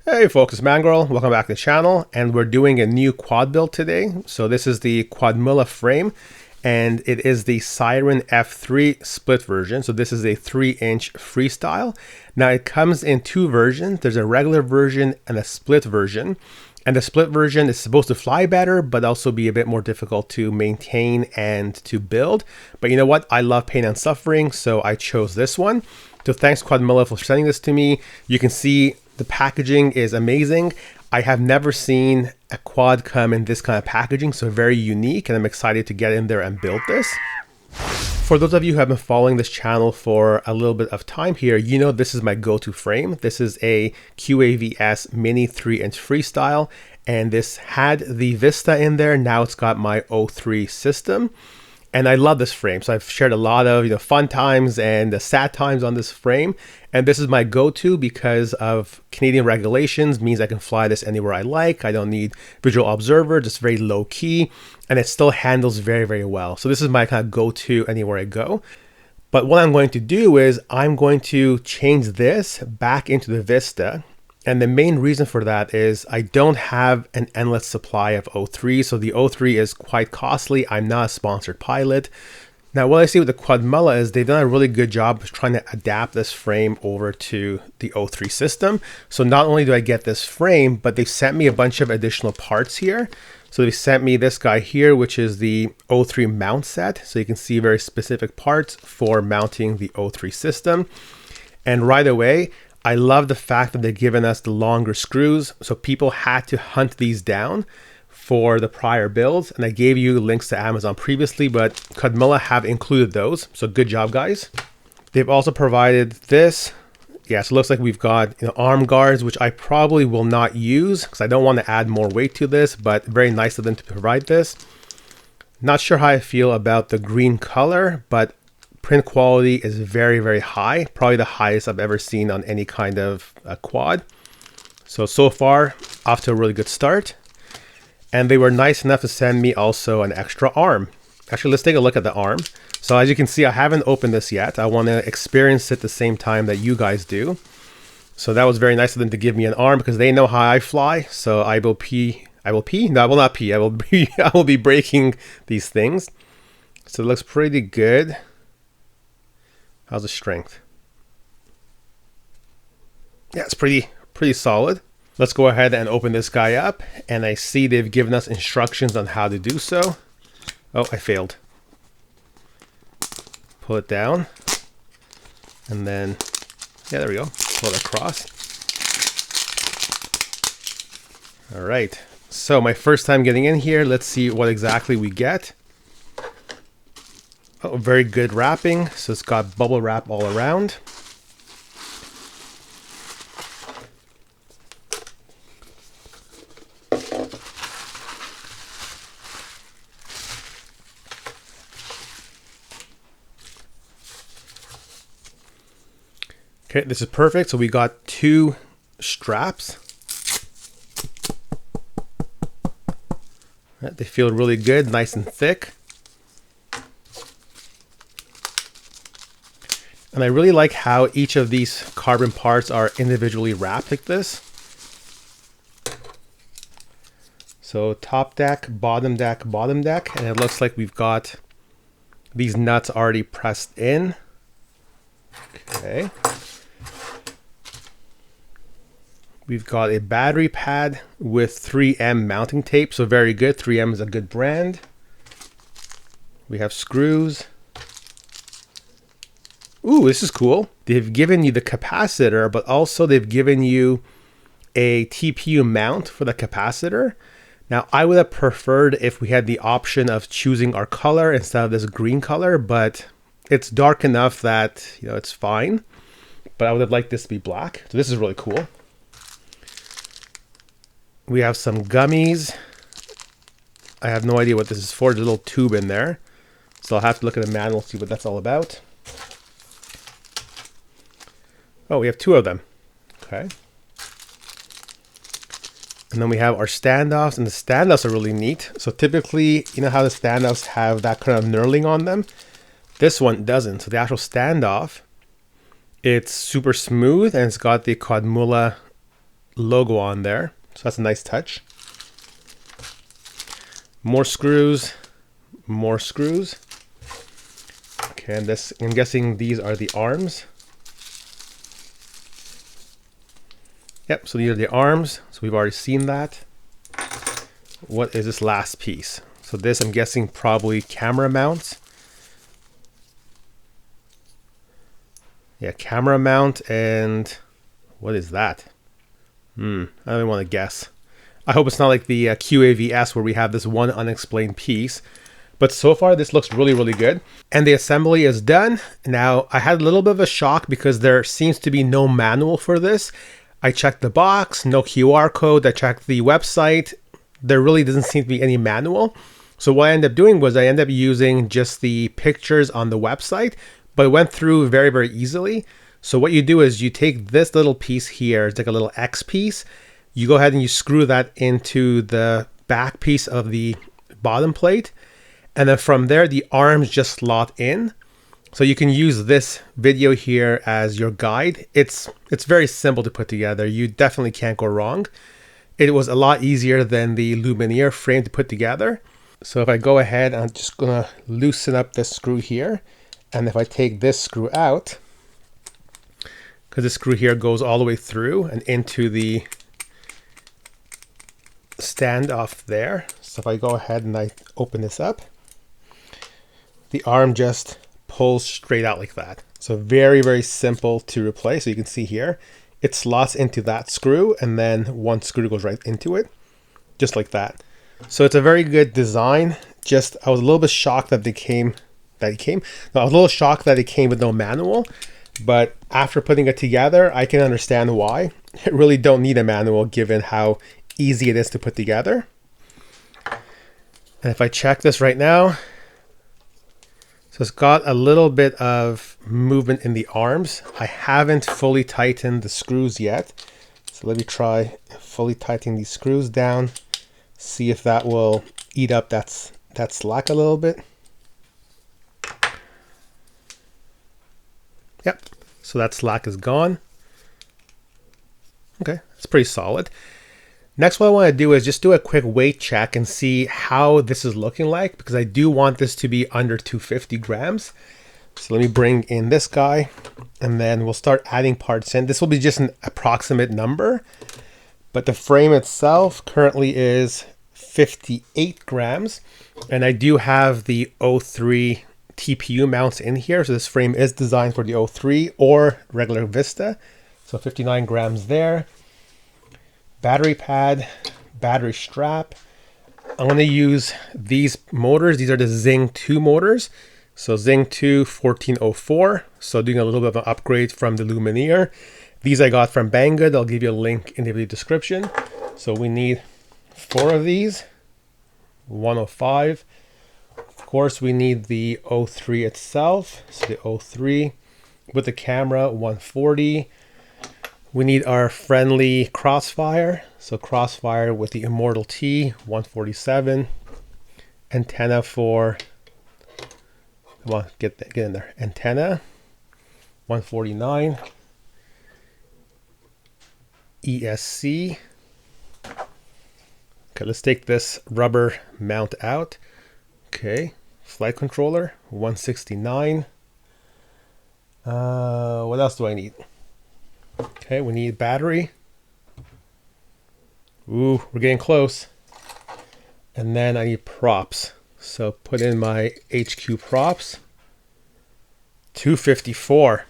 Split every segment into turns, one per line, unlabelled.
Hey folks, it's Mangrel. Welcome back to the channel, and we're doing a new quad build today. So this is the Quadmula frame, and it is the Siren F3 Split version. So this is a 3-inch freestyle. Now it comes in two versions. There's a regular version and a split version. And the split version is supposed to fly better, but also be a bit more difficult to maintain and to build. But you know what? I love pain and suffering, so I chose this one. So thanks Quadmula for sending this to me. You can see the packaging is amazing. I have never seen a quad come in this kind of packaging, so very unique, and I'm excited to get in there and build this. For those of you who have been following this channel for a little bit of time here, you know this is my go-to frame. This is a QAV-S Mini 3-inch freestyle, and this had the Vista in there. Now it's got my O3 system. And I love this frame. So I've shared a lot of fun times and sad times on this frame. And this is my go-to because of Canadian regulations, means I can fly this anywhere I like. I don't need visual observer, just very low key. And it still handles very, very well. So this is my kind of go-to anywhere I go. But what I'm going to do is I'm going to change this back into the Vista. And the main reason for that is I don't have an endless supply of O3. So the O3 is quite costly. I'm not a sponsored pilot. Now, what I see with the Quadmula is they've done a really good job of trying to adapt this frame over to the O3 system. So not only do I get this frame, but they sent me a bunch of additional parts here. So they sent me this guy here, which is the O3 mount set. So you can see very specific parts for mounting the O3 system. And right away, I love the fact that they've given us the longer screws. So people had to hunt these down for the prior builds. And I gave you links to Amazon previously, but Quadmula have included those. So good job, guys. They've also provided this. Yeah, so it looks like we've got arm guards, which I probably will not use because I don't want to add more weight to this, but very nice of them to provide this. Not sure how I feel about the green color, but print quality is very, very high. Probably the highest I've ever seen on any kind of quad. So far, off to a really good start. And they were nice enough to send me also an extra arm. Actually, let's take a look at the arm. So as you can see, I haven't opened this yet. I want to experience it the same time that you guys do. So that was very nice of them to give me an arm because they know how I fly. So I will pee. I will pee? No, I will not pee. I will be breaking these things. So it looks pretty good. How's the strength? Yeah, it's pretty solid. Let's go ahead and open this guy up. And I see they've given us instructions on how to do so. Oh, I failed. Pull it down. And then, yeah, there we go. Pull it across. All right. So my first time getting in here. Let's see what exactly we get. Oh, very good wrapping. So it's got bubble wrap all around. Okay, this is perfect. So we got two straps. They feel really good, nice and thick. And I really like how each of these carbon parts are individually wrapped like this. So top deck, bottom deck, bottom deck. And it looks like we've got these nuts already pressed in. Okay. We've got a battery pad with 3M mounting tape. So very good. 3M is a good brand. We have screws. Ooh, this is cool. They've given you the capacitor, but also they've given you a TPU mount for the capacitor. Now, I would have preferred if we had the option of choosing our color instead of this green color, but it's dark enough that, it's fine. But I would have liked this to be black. So this is really cool. We have some gummies. I have no idea what this is for. There's a little tube in there. So I'll have to look at the manual, see what that's all about. Oh, we have two of them. Okay. And then we have our standoffs, and the standoffs are really neat. So typically, you know how the standoffs have that kind of knurling on them? This one doesn't. So the actual standoff, it's super smooth, and it's got the Quadmula logo on there. So that's a nice touch. More screws, more screws. Okay, and this, I'm guessing these are the arms. Yep, so these are the arms. So we've already seen that. What is this last piece? So this, I'm guessing, probably camera mounts. Yeah, camera mount, and what is that? I don't even want to guess. I hope it's not like the QAV-S where we have this one unexplained piece. But so far, this looks really, really good. And the assembly is done. Now, I had a little bit of a shock because there seems to be no manual for this. I checked the box, no QR code. I checked the website. There really doesn't seem to be any manual. So what I ended up doing was I ended up using just the pictures on the website, but it went through very, very easily. So what you do is you take this little piece here, it's like a little X piece. You go ahead and you screw that into the back piece of the bottom plate. And then from there, the arms just slot in. So you can use this video here as your guide. It's very simple to put together. You definitely can't go wrong. It was a lot easier than the Lumenier frame to put together. So if I go ahead, I'm just gonna loosen up this screw here. And if I take this screw out, because this screw here goes all the way through and into the standoff there. So if I go ahead and I open this up, the arm just pulls straight out like that. So very, very simple to replace. So you can see here, it slots into that screw and then one screw goes right into it, just like that. So it's a very good design. Just, I was a little bit shocked that I was a little shocked that it came with no manual, but after putting it together, I can understand why. It really don't need a manual given how easy it is to put together. And if I check this right now, so it's got a little bit of movement in the arms. I haven't fully tightened the screws yet. So let me try fully tightening these screws down, see if that will eat up that slack a little bit. Yep, so that slack is gone. Okay, it's pretty solid. Next, what I want to do is just do a quick weight check and see how this is looking like, because I do want this to be under 250 grams. So let me bring in this guy and then we'll start adding parts in. This will be just an approximate number, but the frame itself currently is 58 grams. And I do have the O3 TPU mounts in here. So this frame is designed for the O3 or regular Vista. So 59 grams there. Battery pad, battery strap. I'm going to use these motors. These are the Zing 2 motors. So Zing 2 1404. So doing a little bit of an upgrade from the Lumenier. These I got from Banggood. I'll give you a link in the video description. So we need 4 of these. 105. Of course, we need the O3 itself. So the O3 with the camera, 140. We need our friendly Crossfire. So Crossfire with the Immortal T, 147. Antenna for, come on, get in there. Antenna, 149. ESC. Okay, let's take this rubber mount out. Okay, flight controller, 169. What else do I need? Okay, we need battery. Ooh, we're getting close. And then I need props. So put in my HQ props. 254.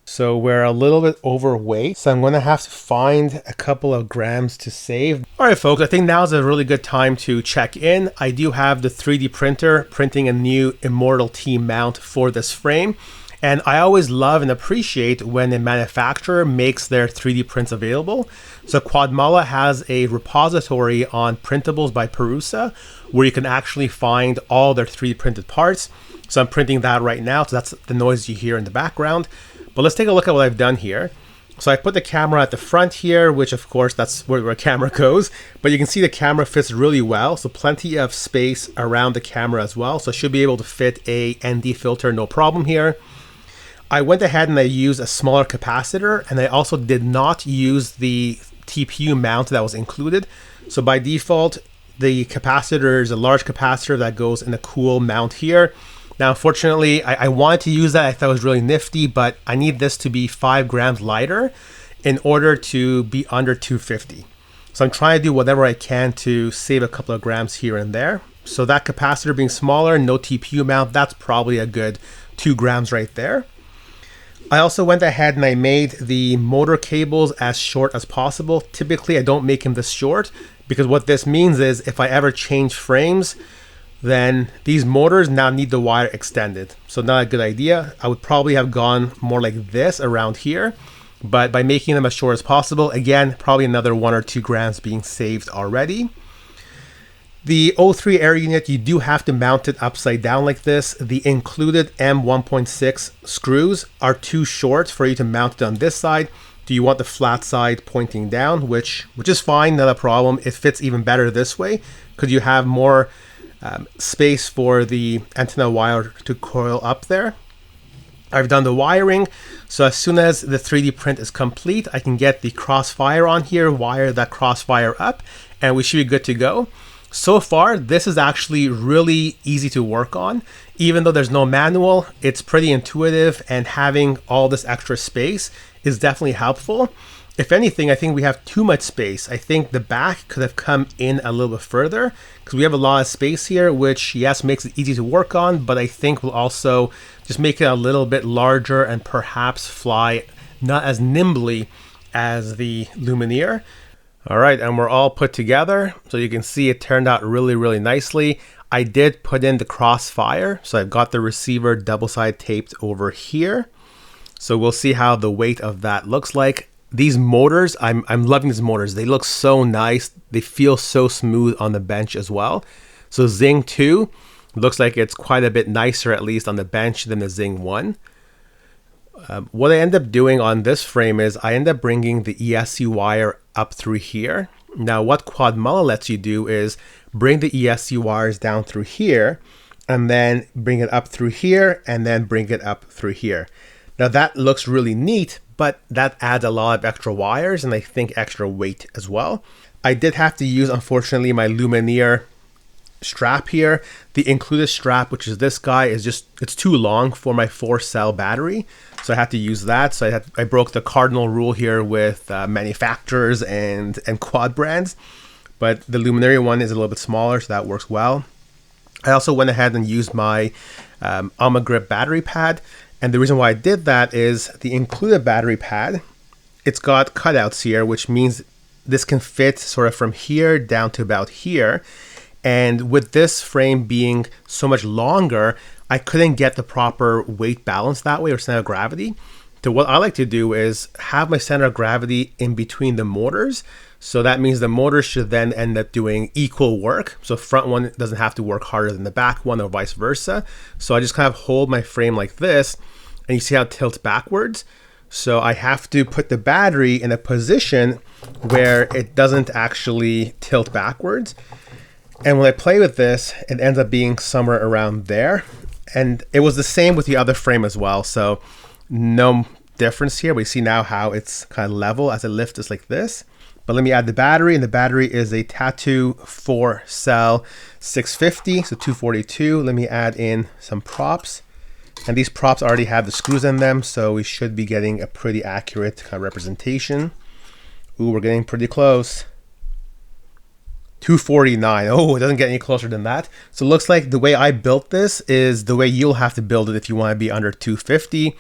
So we're a little bit overweight. So I'm going to have to find a couple of grams to save. All right, folks, I think now's a really good time to check in. I do have the 3D printer printing a new Immortal T mount for this frame. And I always love and appreciate when a manufacturer makes their 3D prints available. So Quadmula has a repository on printables by Perusa, where you can actually find all their 3D printed parts. So I'm printing that right now. So that's the noise you hear in the background. But let's take a look at what I've done here. So I put the camera at the front here, which of course that's where camera goes, but you can see the camera fits really well. So plenty of space around the camera as well. So I should be able to fit a ND filter, no problem here. I went ahead and I used a smaller capacitor, and I also did not use the TPU mount that was included. So by default, the capacitor is a large capacitor that goes in a cool mount here. Now, unfortunately, I wanted to use that. I thought it was really nifty, but I need this to be 5 grams lighter in order to be under 250. So I'm trying to do whatever I can to save a couple of grams here and there. So that capacitor being smaller, no TPU mount, that's probably a good 2 grams right there. I also went ahead and I made the motor cables as short as possible. Typically, I don't make them this short because what this means is if I ever change frames, then these motors now need the wire extended. So not a good idea. I would probably have gone more like this around here, but by making them as short as possible, again, probably another 1 or 2 grams being saved already. The O3 air unit, you do have to mount it upside down like this. The included M1.6 screws are too short for you to mount it on this side. Do you want the flat side pointing down, which is fine, not a problem. It fits even better this way because you have more space for the antenna wire to coil up there. I've done the wiring, so as soon as the 3D print is complete, I can get the Crossfire on here, wire that Crossfire up, and we should be good to go. So far, this is actually really easy to work on. Even though there's no manual, it's pretty intuitive, and having all this extra space is definitely helpful. If anything, I think we have too much space. I think the back could have come in a little bit further because we have a lot of space here, which yes, makes it easy to work on, but I think will also just make it a little bit larger and perhaps fly not as nimbly as the Lumenier. All right, and we're all put together. So you can see it turned out really, really nicely. I did put in the Crossfire. So I've got the receiver double-side taped over here. So we'll see how the weight of that looks like. These motors, I'm loving these motors. They look so nice. They feel so smooth on the bench as well. So Zing 2 looks like it's quite a bit nicer, at least on the bench, than the Zing 1. What I end up doing on this frame is I end up bringing the ESC wire up through here. Now what Quadmula lets you do is bring the ESC wires down through here and then bring it up through here and then bring it up through here. Now that looks really neat, but that adds a lot of extra wires and I think extra weight as well. I did have to use, unfortunately, my Lumenier strap here. The included strap, which is this guy, is just, it's too long for my 4-cell battery. So I had to use that. So I broke the cardinal rule here with manufacturers and quad brands. But the Lumenier one is a little bit smaller, so that works well. I also went ahead and used my Grip battery pad. And the reason why I did that is the included battery pad, it's got cutouts here, which means this can fit sort of from here down to about here. And with this frame being so much longer, I couldn't get the proper weight balance that way, or center of gravity. So what I like to do is have my center of gravity in between the motors. So that means the motor should then end up doing equal work. So front one doesn't have to work harder than the back one or vice versa. So I just kind of hold my frame like this and you see how it tilts backwards. So I have to put the battery in a position where it doesn't actually tilt backwards. And when I play with this, it ends up being somewhere around there. And it was the same with the other frame as well. So no difference here. We see now how it's kind of level as I lift this like this. But let me add the battery, and the battery is a Tattu 4-cell 650, so 242. Let me add in some props. And these props already have the screws in them, so we should be getting a pretty accurate kind of representation. Ooh, we're getting pretty close. 249. Oh, it doesn't get any closer than that. So it looks like the way I built this is the way you'll have to build it if you want to be under 250.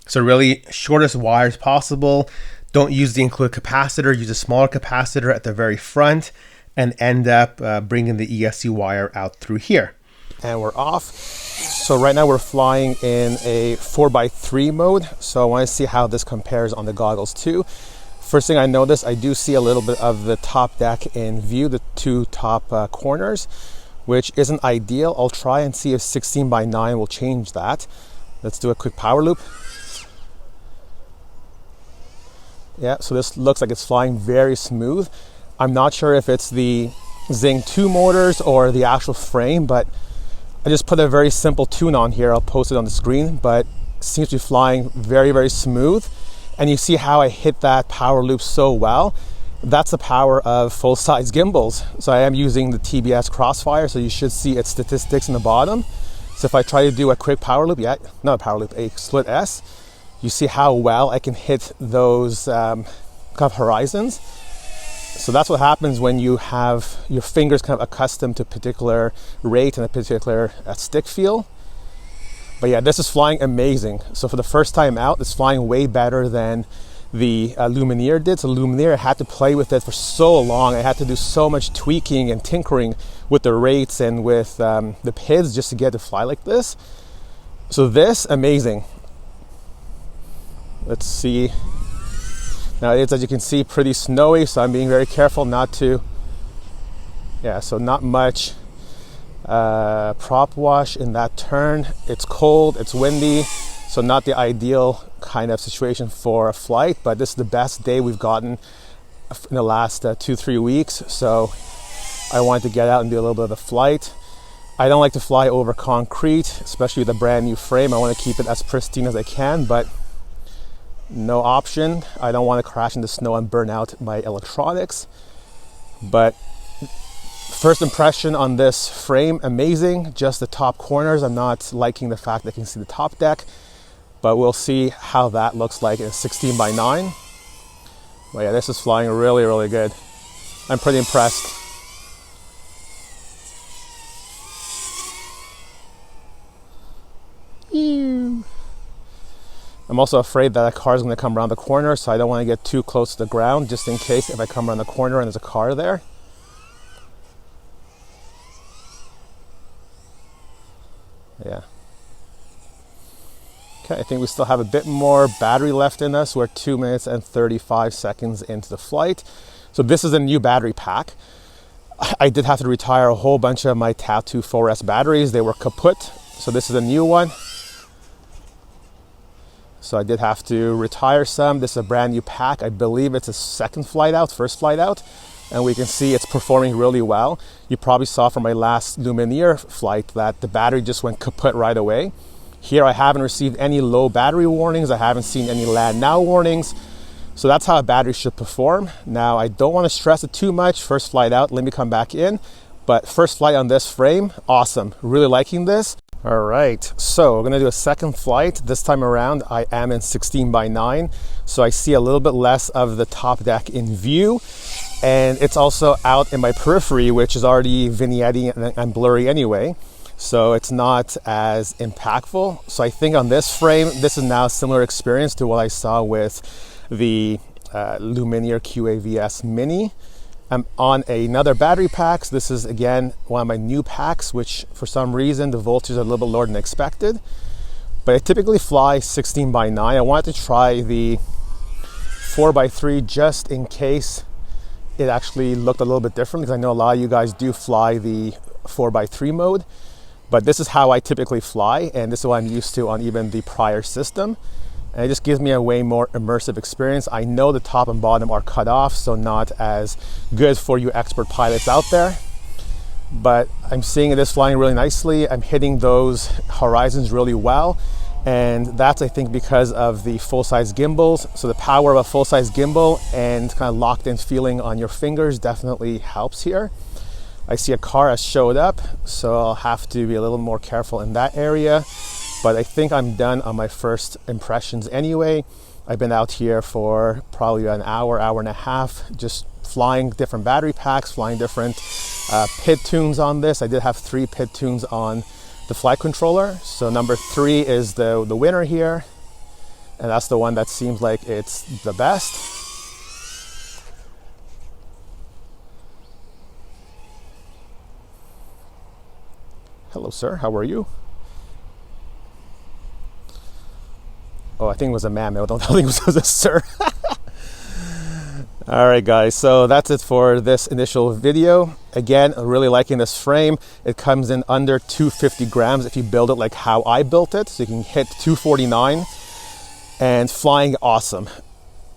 So really shortest wires possible. Don't use the included capacitor, use a smaller capacitor at the very front and end up bringing the ESC wire out through here. And we're off. So right now we're flying in a 4x3 mode. So I want to see how this compares on the goggles too. First thing I notice, I do see a little bit of the top deck in view, the two top corners, which isn't ideal. I'll try and see if 16:9 will change that. Let's do a quick power loop. Yeah, so this looks like it's flying very smooth. I'm not sure if it's the Zing 2 motors or the actual frame, but I just put a very simple tune on here. I'll post it on the screen, but it seems to be flying very, very smooth. And you see how I hit that power loop so well. That's the power of full-size gimbals. So I am using the TBS Crossfire, so you should see its statistics in the bottom. So if I try to do a quick power loop, not a power loop, a split S, you see how well I can hit those kind of horizons. So that's what happens when you have your fingers kind of accustomed to a particular rate and a particular stick feel. But yeah, this is flying amazing. So for the first time out, it's flying way better than the Lumenier did. So Lumenier, I had to play with it for so long. I had to do so much tweaking and tinkering with the rates and with the PIDs just to get it to fly like this. So this, amazing. Let's see. Now it's, as you can see, pretty snowy, so I'm being very careful not to, so not much prop wash in that turn. It's cold, it's windy, so not the ideal kind of situation for a flight, but this is the best day we've gotten in the last 2-3 weeks. So I wanted to get out and do a little bit of a flight. I don't like to fly over concrete, especially with a brand new frame. I want to keep it as pristine as I can, but no option. I don't want to crash into snow and burn out my electronics. But first impression on this frame, amazing. Just the top corners. I'm not liking the fact that I can see the top deck, but we'll see how that looks like in a 16:9. But yeah, this is flying really, really good. I'm pretty impressed. I'm also afraid that a car is going to come around the corner, so I don't want to get too close to the ground, just in case if I come around the corner and there's a car there. Yeah. Okay, I think we still have a bit more battery left in us. We're 2 minutes and 35 seconds into the flight. So this is a new battery pack. I did have to retire a whole bunch of my Tattu 4S batteries. They were kaput. So this is a new one. So I did have to retire some. This is a brand new pack. I believe it's a first flight out. And we can see it's performing really well. You probably saw from my last Lumenier flight that the battery just went kaput right away. Here I haven't received any low battery warnings. I haven't seen any land now warnings. So that's how a battery should perform. Now I don't want to stress it too much. First flight out, let me come back in. But first flight on this frame, awesome. Really liking this. All right, so we're gonna do a second flight. This time around, I am in 16:9. So I see a little bit less of the top deck in view. And it's also out in my periphery, which is already vignetting and blurry anyway. So it's not as impactful. So I think on this frame, this is now a similar experience to what I saw with the Lumenier QAV-S Mini. I'm on another battery pack. So this is again one of my new packs, which for some reason the voltages are a little bit lower than expected. But I typically fly 16:9. I wanted to try the 4x3 just in case it actually looked a little bit different, because I know a lot of you guys do fly the 4x3 mode. But this is how I typically fly, and this is what I'm used to on even the prior system. And it just gives me a way more immersive experience. I know the top and bottom are cut off, so not as good for you expert pilots out there. But I'm seeing this flying really nicely. I'm hitting those horizons really well. And that's, I think, because of the full-size gimbals. So the power of a full-size gimbal and kind of locked-in feeling on your fingers definitely helps here. I see a car has showed up, so I'll have to be a little more careful in that area. But I think I'm done on my first impressions anyway. I've been out here for probably an hour, hour and a half, just flying different battery packs, flying different PID tunes on this. I did have 3 PID tunes on the flight controller. So number 3 is the winner here. And that's the one that seems like it's the best. Hello, sir. How are you? Oh, I think it was a man. I don't think it was a sir. All right, guys. So that's it for this initial video. Again, really liking this frame. It comes in under 250 grams if you build it like how I built it. So you can hit 249 and flying awesome.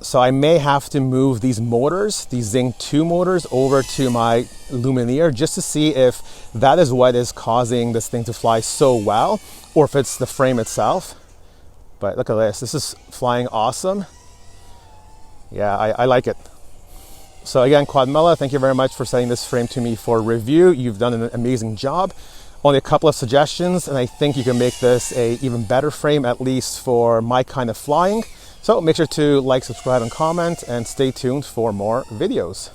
So I may have to move these motors, these Zing 2 motors, over to my Lumenier just to see if that is what is causing this thing to fly so well, or if it's the frame itself. But look at this. This is flying awesome. Yeah, I like it. So again, Quadmula, thank you very much for sending this frame to me for review. You've done an amazing job. Only a couple of suggestions, and I think you can make this a even better frame, at least for my kind of flying. So make sure to like, subscribe, and comment, and stay tuned for more videos.